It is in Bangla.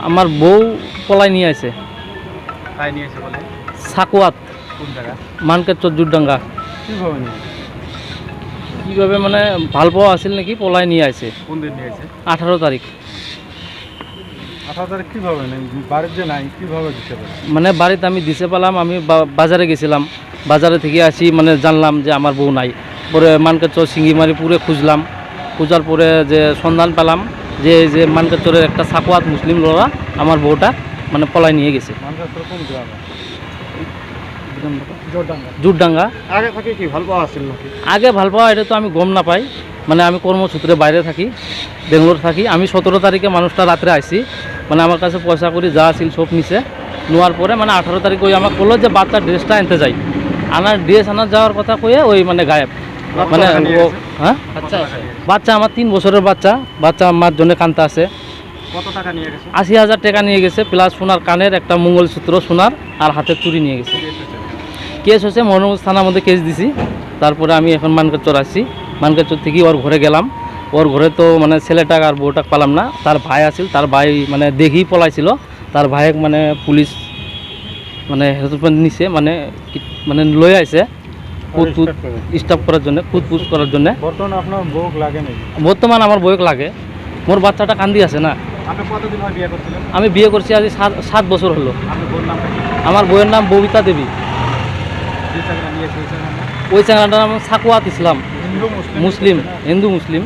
আমার বউ পলাই নিয়ে আছে তাই নিয়েছে বলে সাকুয়াত কোন জায়গা মানকের চজ্জুরডাঙ্গা। কীভাবে নিয়ে কীভাবে মানে ভাল পাওয়া আছিল নাকি পলাই নিয়ে আছে কোন দিন নিয়েছে 18 তারিখ। 18 তারিখ কীভাবে নেই বাড়ির যে নাই কীভাবে দিতে পারে? মানে বাড়িতে আমি দিতে পেলাম, আমি বাজারে গেছিলাম, বাজারে থেকে আসি মানে জানলাম যে আমার বউ নাই। পরে মানকেচর সিঙ্গিমারি পুরে খুঁজলাম, খোঁজার পরে যে সন্ধান পেলাম যে মানকেচরের একটা সাকুয়াত মুসলিম লোরা আমার বউটা মানে পলাই নিয়ে গেছে মানকেচর কোন গ্রামে? জুরডাঙ্গা। আগে থেকে কি ভালো পাওয়া ছিল নাকি? আগে ভাল পাওয়া এটা তো আমি গম না পাই, মানে আমি কর্মসূত্রে বাইরে থাকি, বেঙ্গলোর থাকি। আমি 17 তারিখে মানুষটা রাত্রে আসি, মানে আমার কাছে পয়সা করি যা আছিল সব নিছে, নেওয়ার পরে মানে 18 তারিখ ওই আমাকে বললো যে বাচ্চার ড্রেসটা আনতে যাই। ড্রেস আনার যাওয়ার কথা কয়ে ওই মানে গায়েব। মানে হ্যাঁ বাচ্চা আমার 3 বছরের বাচ্চা আমার জন্য কানতে আছে। কত টাকা নিয়ে গেছে? 80,000 টাকা নিয়ে গেছে, প্লাস সোনার কানের একটা মঙ্গলসূত্র সোনার আর হাতের চুরি নিয়ে গেছে। কেস হচ্ছে মনোজ থানার মধ্যে কেস দিছি। তারপরে আমি এখন মানকেচর আসছি, মানকেচর থেকে ওর ঘরে গেলাম। ওর ঘরে তো মানে ছেলেটা আর বউটা পালাম না, তার ভাই আছিল, তার ভাই মানে দেখেই পলাইছিল। তার ভাইয়ের মানে পুলিশ মানে হেল্পমেন্ট নিছে, মানে লই আইছে খুঁতপুত স্টাফ করার জন্য, খুঁতপুত করার জন্য। বর্তমানে আপনার বউ লাগে নাকি? বর্তমান আমার বউক লাগে, মোর বাচ্চাটা কান্দি আছে না। আপনি কতদিন হয় বিয়ে করছিলেন? আমি বিয়ে করছি আজ 7 বছর হলো। আপনার বউর নামটা কি? আমার বউয়ের নাম ববিতা দেবী। যে চাকরি নিয়েছে ওই চাকরির নাম? ওই চ্যানেলটার নাম সাকুয়াত ইসলাম, হিন্দু মুসলিম, হিন্দু মুসলিম।